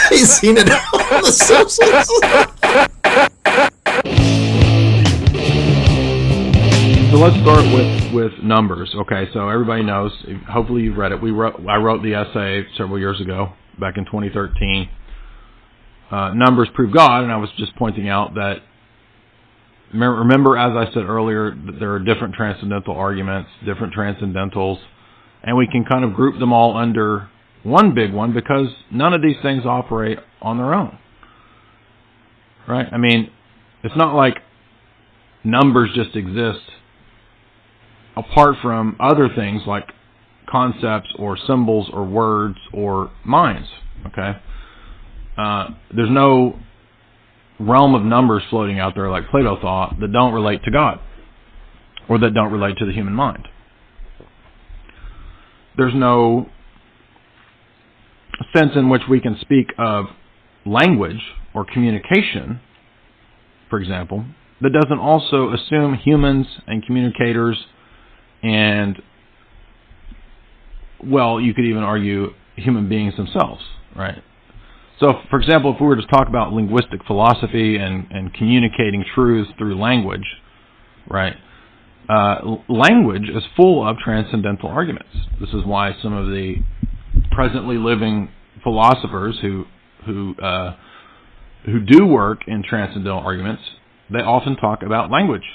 He's seen it on The Simpsons. So let's start with numbers. Okay, so everybody knows. Hopefully you've read it. I wrote the essay several years ago, back in 2013. Numbers prove God, and I was just pointing out that. Remember, as I said earlier, that there are different transcendental arguments, different transcendentals, and we can kind of group them all under one big one because none of these things operate on their own. Right? I mean, it's not like numbers just exist apart from other things like concepts or symbols or words or minds. Okay? There's no realm of numbers floating out there like Plato thought that don't relate to God or that don't relate to the human mind. There's no sense in which we can speak of language or communication, for example, that doesn't also assume humans and communicators and, well, you could even argue human beings themselves, right? So, for example, if we were to talk about linguistic philosophy and communicating truths through language, right? Language is full of transcendental arguments. This is why some of the presently living philosophers who do work in transcendental arguments, they often talk about language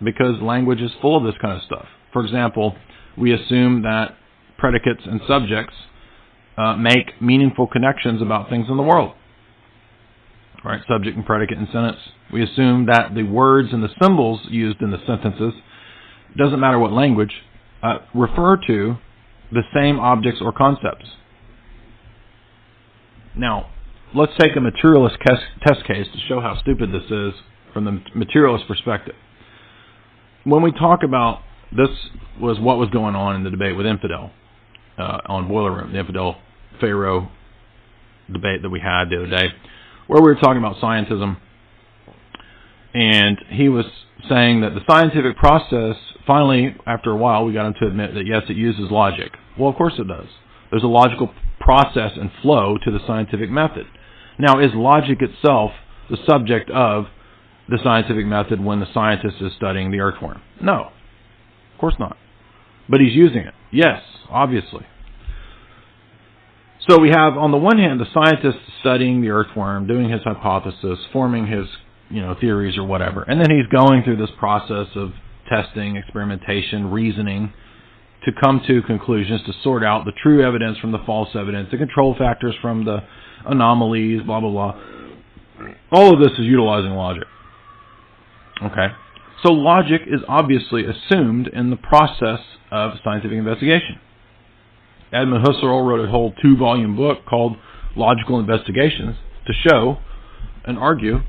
because language is full of this kind of stuff. For example, we assume that predicates and subjects make meaningful connections about things in the world. Right? Subject and predicate in sentence. We assume that the words and the symbols used in the sentences, doesn't matter what language, refer to the same objects or concepts. Now, let's take a materialist test case to show how stupid this is from the materialist perspective. When we talk about, this was what was going on in the debate with Infidel on Boiler Room, the Infidel Pharaoh debate that we had the other day, where we were talking about scientism, and he was saying that the scientific process, finally, after a while, we got him to admit that, yes, it uses logic. Well, of course it does. There's a logical process and flow to the scientific method. Now, is logic itself the subject of the scientific method when the scientist is studying the earthworm? No, of course not. But he's using it. Yes, obviously. So we have, on the one hand, the scientist studying the earthworm, doing his hypothesis, forming his theories or whatever. And then he's going through this process of testing, experimentation, reasoning, to come to conclusions, to sort out the true evidence from the false evidence, the control factors from the anomalies, blah, blah, blah. All of this is utilizing logic. Okay? So logic is obviously assumed in the process of scientific investigation. Edmund Husserl wrote a whole 2-volume book called Logical Investigations to show and argue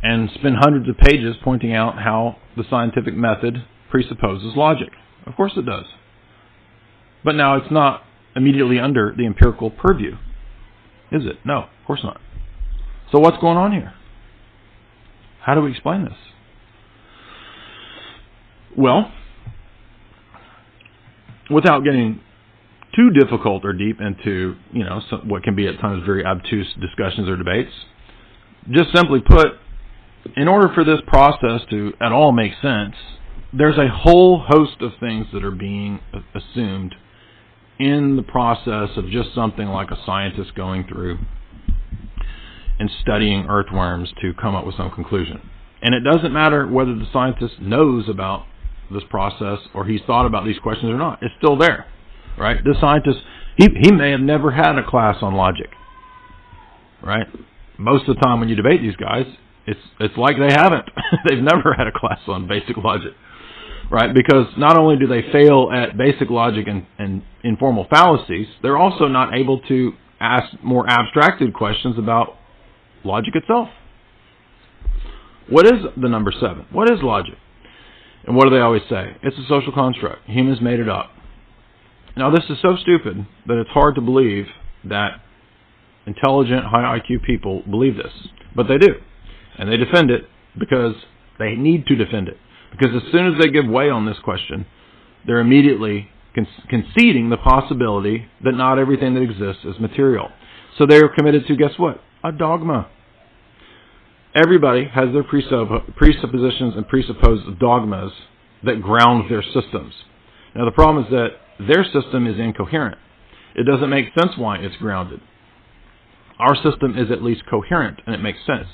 and spend hundreds of pages pointing out how the scientific method presupposes logic. Of course it does. But now it's not immediately under the empirical purview, is it? No, of course not. So what's going on here? How do we explain this? Well, without getting too difficult or deep into, what can be at times very obtuse discussions or debates, just simply put, in order for this process to at all make sense, there's a whole host of things that are being assumed in the process of just something like a scientist going through and studying earthworms to come up with some conclusion. And it doesn't matter whether the scientist knows about this process or he's thought about these questions or not. It's still there, right? This scientist, he may have never had a class on logic, right? Most of the time when you debate these guys, it's like they haven't. They've never had a class on basic logic, right? Because not only do they fail at basic logic and informal fallacies, they're also not able to ask more abstracted questions about logic itself. What is the number 7? What is logic? And what do they always say? It's a social construct. Humans made it up. Now, this is so stupid that it's hard to believe that intelligent, high IQ people believe this. But they do. And they defend it because they need to defend it. Because as soon as they give way on this question, they're immediately conceding the possibility that not everything that exists is material. So they're committed to, guess what? A dogma. Everybody has their presuppositions and presupposed dogmas that ground their systems. Now the problem is that their system is incoherent. It doesn't make sense why it's grounded. Our system is at least coherent, and it makes sense.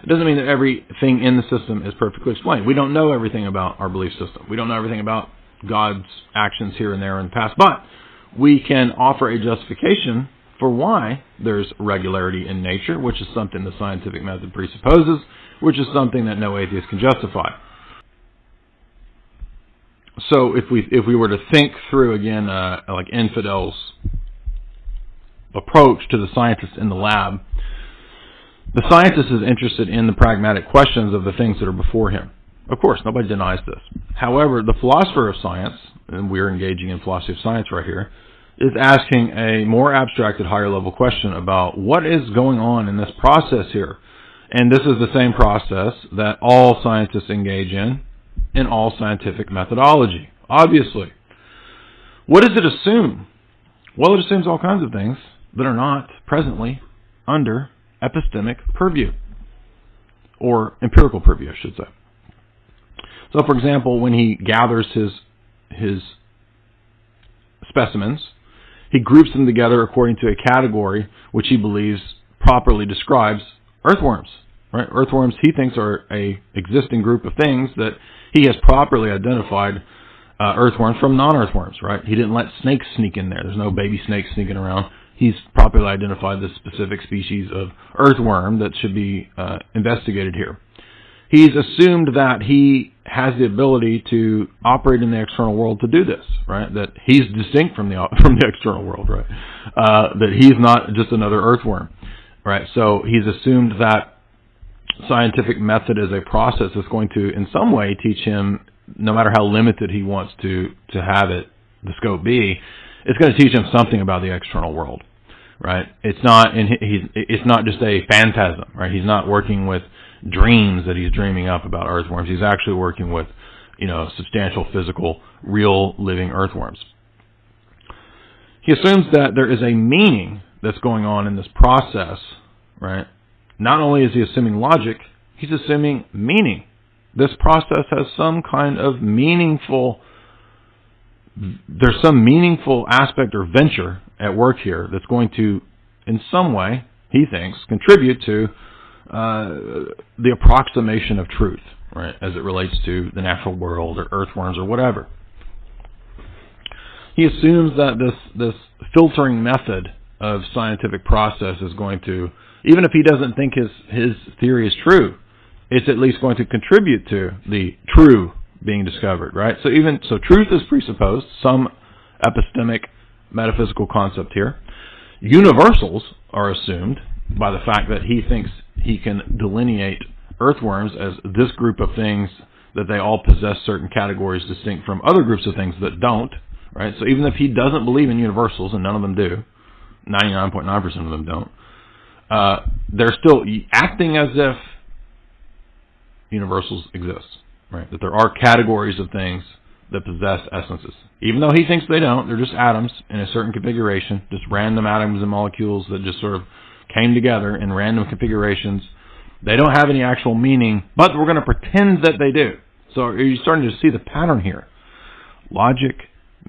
It doesn't mean that everything in the system is perfectly explained. We don't know everything about our belief system. We don't know everything about God's actions here and there in the past, but we can offer a justification for why there's regularity in nature, which is something the scientific method presupposes, which is something that no atheist can justify. So if we were to think through again, like infidels' approach to the scientist in the lab, the scientist is interested in the pragmatic questions of the things that are before him. Of course, nobody denies this. However, the philosopher of science, and we're engaging in philosophy of science right here, is asking a more abstracted, higher level question about what is going on in this process here. And this is the same process that all scientists engage in all scientific methodology, obviously. What does it assume? Well, it assumes all kinds of things that are not presently under epistemic purview, or empirical purview, I should say. So, for example, when he gathers his specimens, he groups them together according to a category which he believes properly describes earthworms. Right? Earthworms, he thinks, are a existing group of things that he has properly identified earthworms from non-earthworms. Right? He didn't let snakes sneak in there. There's no baby snakes sneaking around. He's properly identified the specific species of earthworm that should be investigated here. He's assumed that he has the ability to operate in the external world to do this, right? That he's distinct from the external world, right? That he's not just another earthworm, right? So he's assumed that scientific method is a process that's going to, in some way, teach him, no matter how limited he wants to have it, the scope be, it's going to teach him something about the external world, right? It's not just a phantasm, right? He's not working with dreams that he's dreaming up about earthworms. He's actually working with, substantial, physical, real, living earthworms. He assumes that there is a meaning that's going on in this process, right? Not only is he assuming logic, he's assuming meaning. This process has some kind of there's some meaningful aspect or venture at work here that's going to, in some way, he thinks, contribute to the approximation of truth, right, as it relates to the natural world or earthworms or whatever. He assumes that this filtering method of scientific process is going to, even if he doesn't think his theory is true, it's at least going to contribute to the true being discovered, right? So truth is presupposed, some epistemic metaphysical concept here. Universals are assumed by the fact that he thinks he can delineate earthworms as this group of things, that they all possess certain categories distinct from other groups of things that don't, right? So even if he doesn't believe in universals, and none of them do, 99.9% of them don't, they're still acting as if universals exist, right? That there are categories of things that possess essences. Even though he thinks they don't, they're just atoms in a certain configuration, just random atoms and molecules that just sort of came together in random configurations. They don't have any actual meaning, but we're going to pretend that they do. So are you starting to see the pattern here? Logic,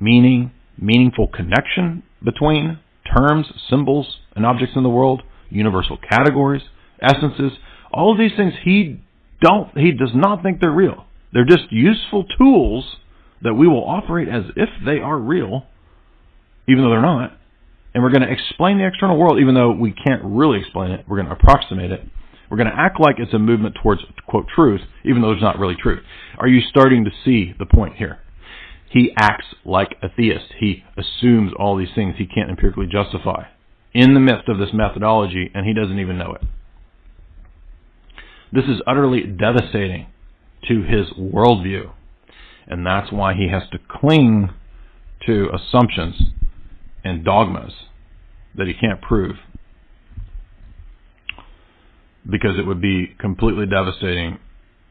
meaning, meaningful connection between terms, symbols, and objects in the world, universal categories, essences, all of these things he does not think they're real. They're just useful tools that we will operate as if they are real, even though they're not. And we're going to explain the external world, even though we can't really explain it. We're going to approximate it. We're going to act like it's a movement towards, quote, truth, even though it's not really truth. Are you starting to see the point here? He acts like a theist. He assumes all these things he can't empirically justify in the midst of this methodology, and he doesn't even know it. This is utterly devastating to his worldview, and that's why he has to cling to assumptions and dogmas that he can't prove, because it would be completely devastating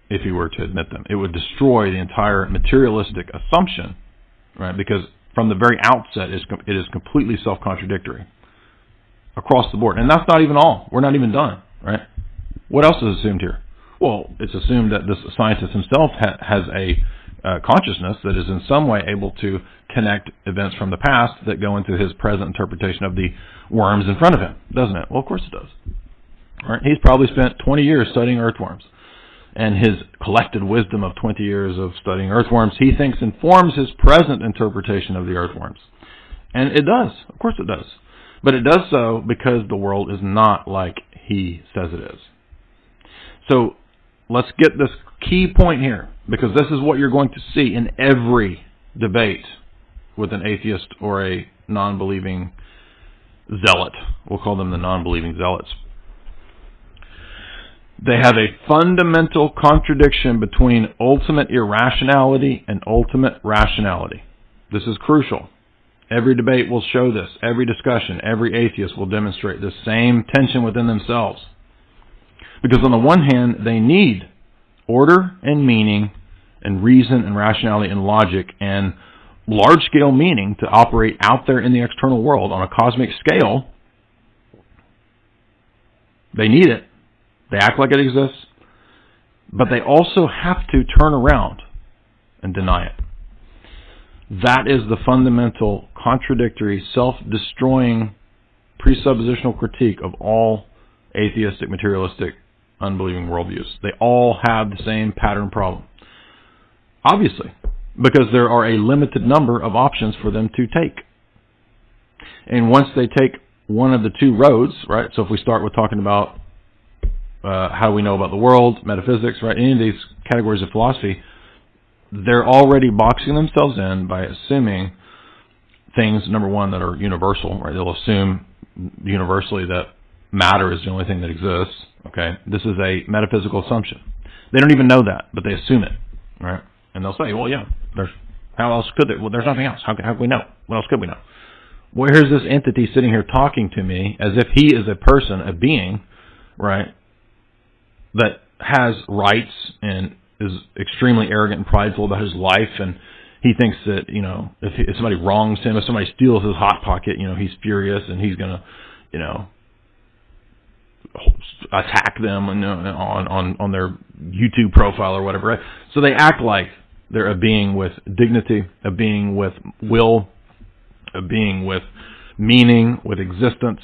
if he were to admit them. It would destroy the entire materialistic assumption, right? Because from the very outset, it is completely self-contradictory. across the board. And that's not even all. We're not even done, right? What else is assumed here? Well, it's assumed that this scientist himself has a consciousness that is in some way able to connect events from the past that go into his present interpretation of the worms in front of him, doesn't it? Well, of course it does. All right? He's probably spent 20 years studying earthworms. And his collected wisdom of 20 years of studying earthworms, he thinks informs his present interpretation of the earthworms. And it does. Of course it does. But it does so because the world is not like he says it is. So let's get this key point here, because this is what you're going to see in every debate with an atheist or a non-believing zealot. We'll call them the non-believing zealots. They have a fundamental contradiction between ultimate irrationality and ultimate rationality. This is crucial. Every debate will show this. Every discussion, every atheist will demonstrate the same tension within themselves. Because on the one hand, they need order and meaning and reason and rationality and logic and large-scale meaning to operate out there in the external world on a cosmic scale. They need it. They act like it exists. But they also have to turn around and deny it. That is the fundamental, contradictory, self-destroying, presuppositional critique of all atheistic, materialistic, unbelieving worldviews. They all have the same pattern problem. Obviously, because there are a limited number of options for them to take. And once they take one of the two roads, right, so if we start with talking about how do we know about the world, metaphysics, right, any of these categories of philosophy, they're already boxing themselves in by assuming things, number one, that are universal, right? They'll assume universally that matter is the only thing that exists, okay? This is a metaphysical assumption. They don't even know that, but they assume it, right? And they'll say, well, yeah, how else could there? Well, there's nothing else. How can we know? What else could we know? Well, here's this entity sitting here talking to me as if he is a person, a being, right, that has rights and is extremely arrogant and prideful about his life, and he thinks that, you know, if somebody wrongs him, if somebody steals his hot pocket, you know, he's furious and he's gonna, you know, attack them on their YouTube profile or whatever, right? So they act like they're a being with dignity, a being with will, a being with meaning, with existence.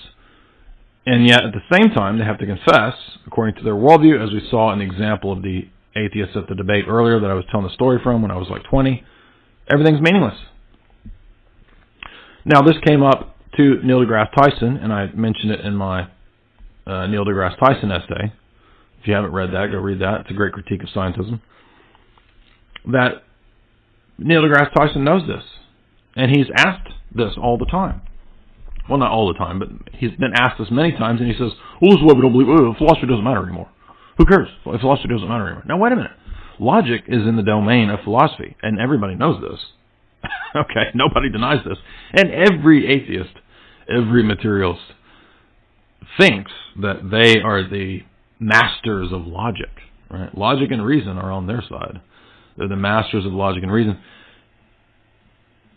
And yet, at the same time, they have to confess, according to their worldview, as we saw in the example of the atheists at the debate earlier that I was telling the story from when I was like 20, everything's meaningless. Now, this came up to Neil deGrasse Tyson, and I mentioned it in my Neil deGrasse Tyson essay. If you haven't read that, go read that. It's a great critique of scientism. That Neil deGrasse Tyson knows this, and he's asked this all the time. Well, not all the time, but he's been asked this many times, and he says, well, this is why we don't believe, philosophy doesn't matter anymore. Who cares? Philosophy doesn't matter anymore. Now, wait a minute. Logic is in the domain of philosophy, and everybody knows this. Okay, nobody denies this. And every atheist, every materialist thinks that they are the masters of logic. Right? Logic and reason are on their side. They're the masters of logic and reason.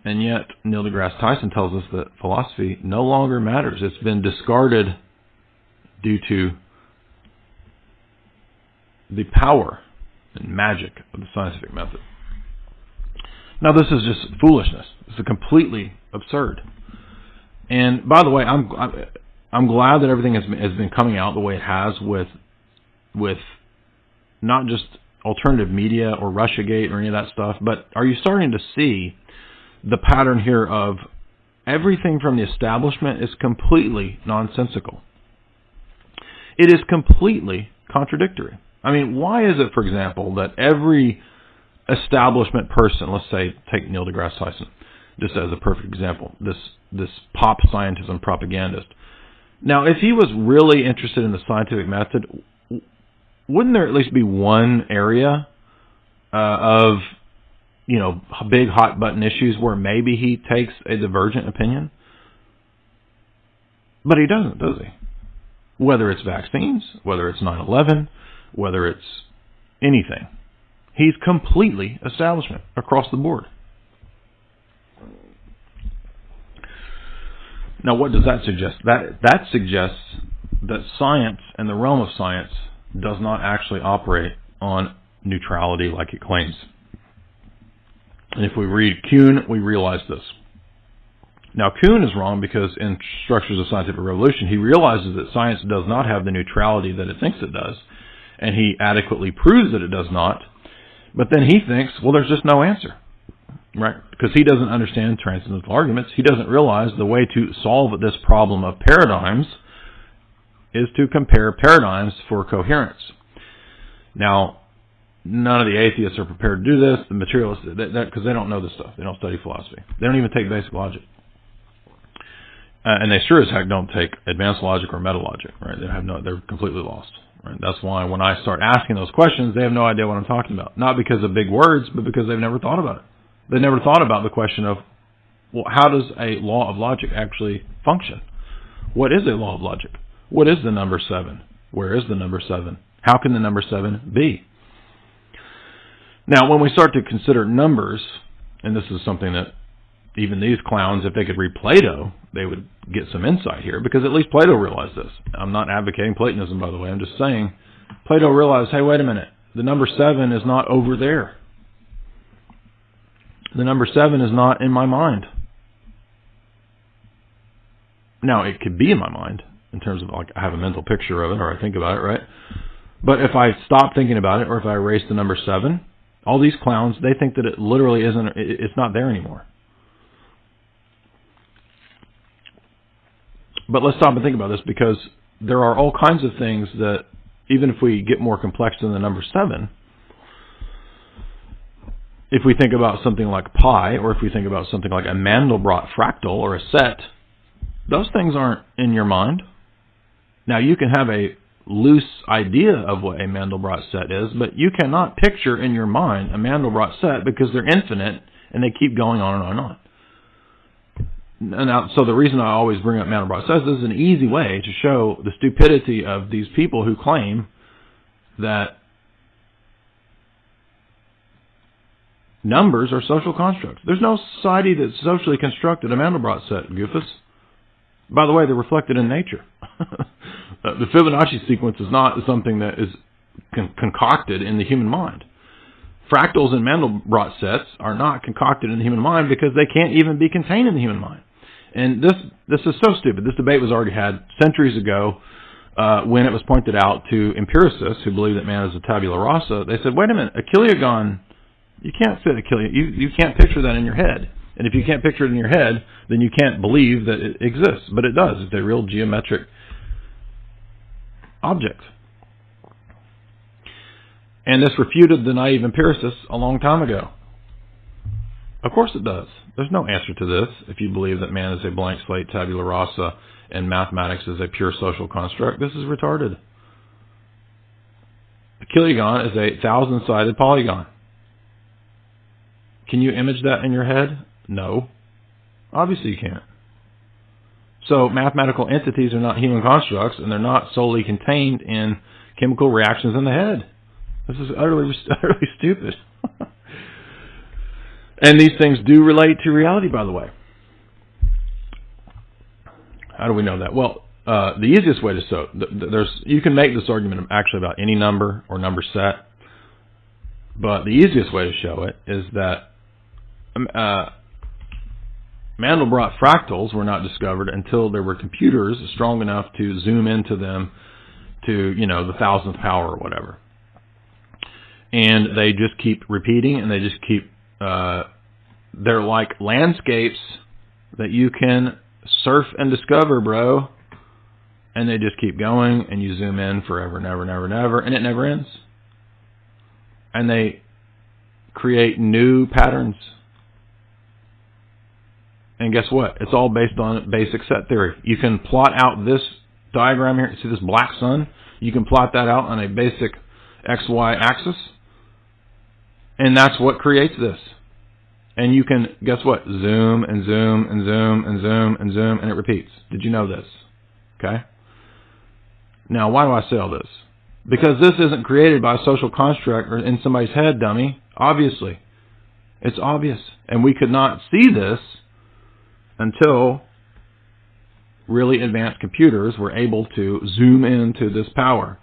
And yet, Neil deGrasse Tyson tells us that philosophy no longer matters. It's been discarded due to the power and magic of the scientific method. Now, this is just foolishness. It's completely absurd. And by the way, I'm glad that everything has been coming out the way it has with not just alternative media or Russiagate or any of that stuff, but are you starting to see the pattern here of everything from the establishment is completely nonsensical? It is completely contradictory. I mean, why is it, for example, that every establishment person, let's say, take Neil deGrasse Tyson, just as a perfect example, this pop scientism propagandist. Now, if he was really interested in the scientific method, wouldn't there at least be one area of, you know, big hot button issues where maybe he takes a divergent opinion? But he doesn't, does he? Whether it's vaccines, whether it's 9/11, whether it's anything. He's completely establishment across the board. Now, what does that suggest? That suggests that science and the realm of science does not actually operate on neutrality like it claims. And if we read Kuhn, we realize this. Now, Kuhn is wrong because in Structures of Scientific Revolution, he realizes that science does not have the neutrality that it thinks it does, and he adequately proves that it does not. But then he thinks, well, there's just no answer, right? Because he doesn't understand transcendental arguments. He doesn't realize the way to solve this problem of paradigms is to compare paradigms for coherence. Now, none of the atheists are prepared to do this. The materialists, because they don't know this stuff. They don't study philosophy. They don't even take basic logic. And they sure as heck don't take advanced logic or meta logic, right? They're completely lost. Right? That's why when I start asking those questions, they have no idea what I'm talking about. Not because of big words, but because they've never thought about it. They never thought about the question of, well, how does a law of logic actually function? What is a law of logic? What is the number 7? Where is the number 7? How can the number 7 be? Now, when we start to consider numbers, and this is something that even these clowns, if they could read Plato, they would get some insight here, because at least Plato realized this. I'm not advocating Platonism, by the way. I'm just saying Plato realized, hey, wait a minute. The number 7 is not over there. The number 7 is not in my mind. Now, it could be in my mind, in terms of, like, I have a mental picture of it, or I think about it, right? But if I stop thinking about it, or if I erase the number 7, all these clowns, they think that it literally isn't, it's not there anymore. But let's stop and think about this, because there are all kinds of things that, even if we get more complex than the number 7, if we think about something like pi, or if we think about something like a Mandelbrot fractal or a set, those things aren't in your mind. Now, you can have a loose idea of what a Mandelbrot set is, but you cannot picture in your mind a Mandelbrot set, because they're infinite and they keep going on and on and on. Now, so the reason I always bring up Mandelbrot sets, this is an easy way to show the stupidity of these people who claim that numbers are social constructs. There's no society that's socially constructed a Mandelbrot set, goofus. By the way, they're reflected in nature. The Fibonacci sequence is not something that is concocted in the human mind. Fractals and Mandelbrot sets are not concocted in the human mind, because they can't even be contained in the human mind. And this is so stupid. This debate was already had centuries ago when it was pointed out to empiricists who believe that man is a tabula rasa. They said, wait a minute, a Chiliagon, you can't fit a Chiliagon. You can't picture that in your head. And if you can't picture it in your head, then you can't believe that it exists. But it does. It's a real geometric object. And this refuted the naive empiricists a long time ago. Of course it does. There's no answer to this if you believe that man is a blank slate tabula rasa and mathematics is a pure social construct. This is retarded. A Chiliagon is a 1,000-sided polygon. Can you image that in your head? No. Obviously you can't. So mathematical entities are not human constructs, and they're not solely contained in chemical reactions in the head. This is utterly stupid. And these things do relate to reality, by the way. How do we know that? Well, the easiest way to show, you can make this argument actually about any number or number set, but the easiest way to show it is that Mandelbrot fractals were not discovered until there were computers strong enough to zoom into them to, the 1,000th power or whatever. And they just keep repeating, and they just keep, they're like landscapes that you can surf and discover, bro. And they just keep going, and you zoom in forever and ever and ever and ever, and it never ends. And they create new patterns. And guess what? It's all based on basic set theory. You can plot out this diagram here. See this black sun? You can plot that out on a basic XY axis. And that's what creates this. And you can, guess what? Zoom and zoom and zoom and zoom and zoom, and it repeats. Did you know this? Okay? Now, why do I say all this? Because this isn't created by a social construct or in somebody's head, dummy. Obviously. It's obvious. And we could not see this until really advanced computers were able to zoom into this power.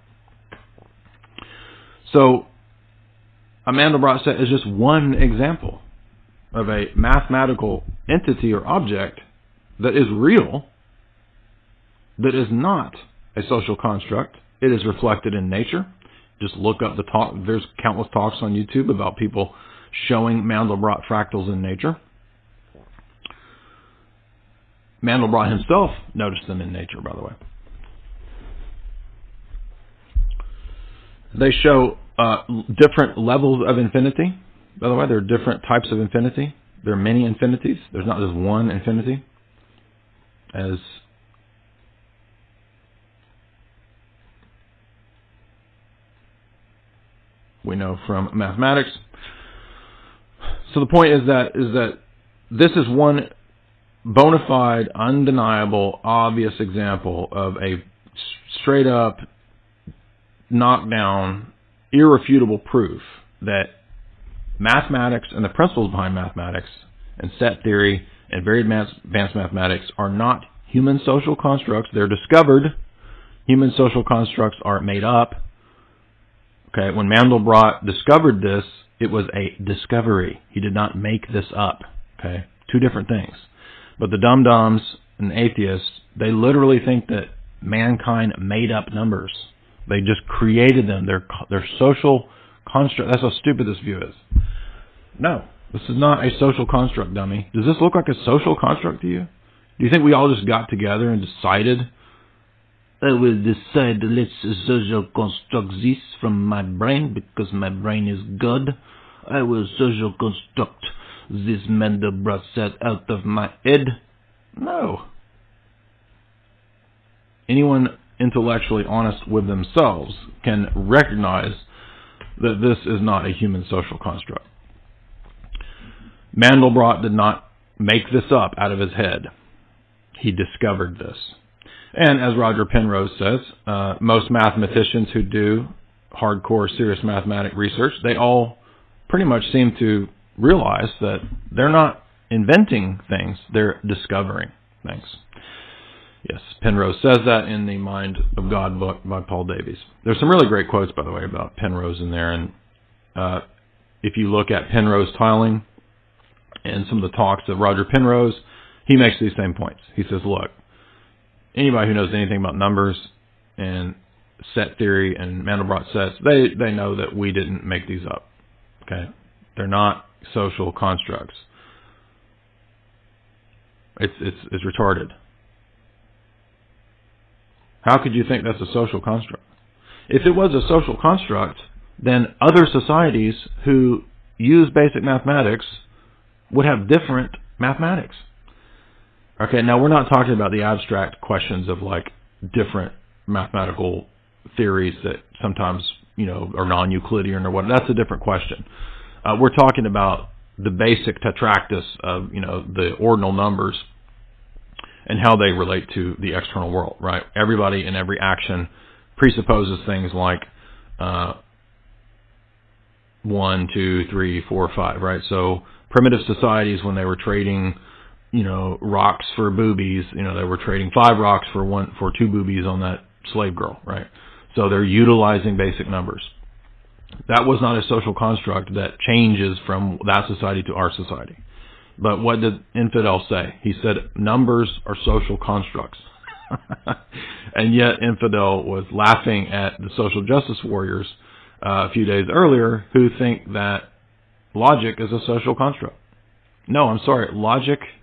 So a Mandelbrot set is just one example of a mathematical entity or object that is real, that is not a social construct. It is reflected in nature. Just look up the talk. There's countless talks on YouTube about people showing Mandelbrot fractals in nature. Mandelbrot himself noticed them in nature, by the way. They show different levels of infinity. By the way, there are different types of infinity. There are many infinities. There's not just one infinity, as we know from mathematics. So the point is that this is one bona fide, undeniable, obvious example of a straight up, knockdown, irrefutable proof that mathematics and the principles behind mathematics and set theory and very advanced mathematics are not human social constructs. They're discovered. Human social constructs are made up. Okay, when Mandelbrot discovered this, it was a discovery. He did not make this up. Okay, two different things. But the dum-dums and atheists, they literally think that mankind made up numbers. They just created them. They're social construct. That's how stupid this view is. No, this is not a social construct, dummy. Does this look like a social construct to you? Do you think we all just got together and decided, I will decide, let's social construct this from my brain because my brain is good. I will social construct this Mandelbrot set out of my head? No. Anyone intellectually honest with themselves can recognize that this is not a human social construct. Mandelbrot did not make this up out of his head. He discovered this. And as Roger Penrose says, most mathematicians who do hardcore, serious mathematic research, they all pretty much seem to realize that they're not inventing things, they're discovering things. Yes, Penrose says that in the Mind of God book by Paul Davies. There's some really great quotes, by the way, about Penrose in there. And if you look at Penrose tiling and some of the talks of Roger Penrose, he makes these same points. He says, look, anybody who knows anything about numbers and set theory and Mandelbrot sets, they know that we didn't make these up. Okay, they're not social constructs. It's retarded. How could you think that's a social construct? If it was a social construct, then other societies who use basic mathematics would have different mathematics. Okay, now we're not talking about the abstract questions of like different mathematical theories that sometimes, are non-Euclidean or what. That's a different question. We're talking about the basic tetractys of, the ordinal numbers and how they relate to the external world, right? Everybody in every action presupposes things like 1, 2, 3, 4, 5, right? So primitive societies, when they were trading, rocks for boobies, they were trading 5 rocks for 2 boobies on that slave girl, right? So they're utilizing basic numbers. That was not a social construct that changes from that society to our society. But what did Infidel say? He said numbers are social constructs. And yet Infidel was laughing at the social justice warriors a few days earlier who think that logic is a social construct. No, I'm sorry.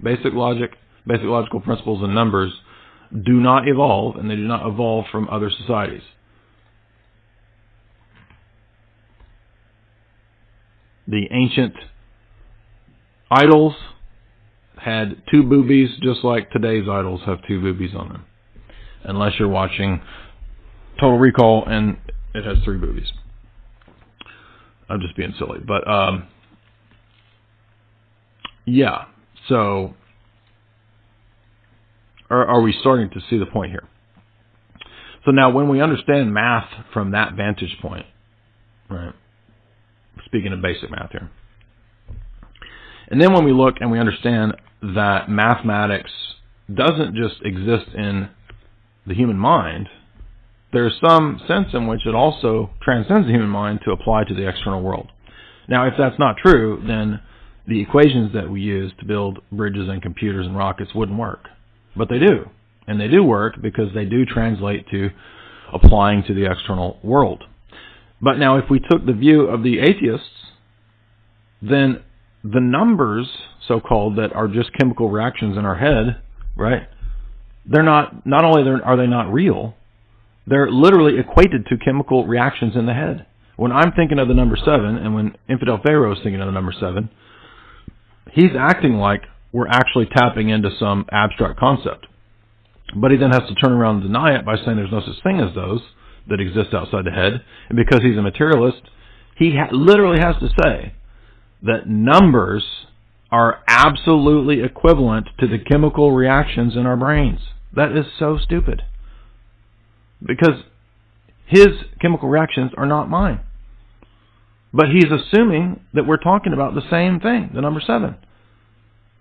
Basic logical principles and numbers do not evolve, and they do not evolve from other societies. The ancient idols had 2 boobies, just like today's idols have 2 boobies on them. Unless you're watching Total Recall and it has 3 boobies. I'm just being silly. But, yeah. So, are we starting to see the point here? So now when we understand math from that vantage point, right? Speaking of basic math here. And then when we look and we understand that mathematics doesn't just exist in the human mind. There's some sense in which it also transcends the human mind to apply to the external world. Now, if that's not true, then the equations that we use to build bridges and computers and rockets wouldn't work. But they do. And they do work because they do translate to applying to the external world. But now, if we took the view of the atheists, then the numbers, so-called, that are just chemical reactions in our head, right? They're not only are they not real, they're literally equated to chemical reactions in the head. When I'm thinking of the number 7, and when Infidel Pharaoh is thinking of the number 7, he's acting like we're actually tapping into some abstract concept. But he then has to turn around and deny it by saying there's no such thing as those that exist outside the head. And because he's a materialist, he literally has to say that numbers are absolutely equivalent to the chemical reactions in our brains. That is so stupid. Because his chemical reactions are not mine. But he's assuming that we're talking about the same thing, the number 7.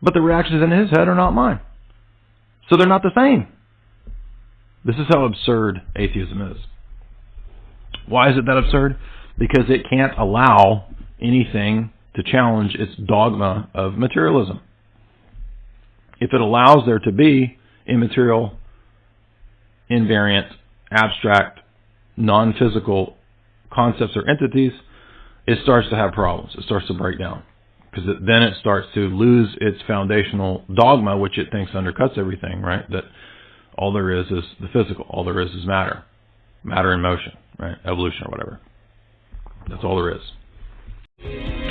But the reactions in his head are not mine. So they're not the same. This is how absurd atheism is. Why is it that absurd? Because it can't allow anything to challenge its dogma of materialism. If it allows there to be immaterial, invariant, abstract, non-physical concepts or entities, it starts to have problems. It starts to break down. Because then it starts to lose its foundational dogma, which it thinks undercuts everything, right? That all there is the physical. All there is matter. Matter in motion, right? Evolution or whatever. That's all there is.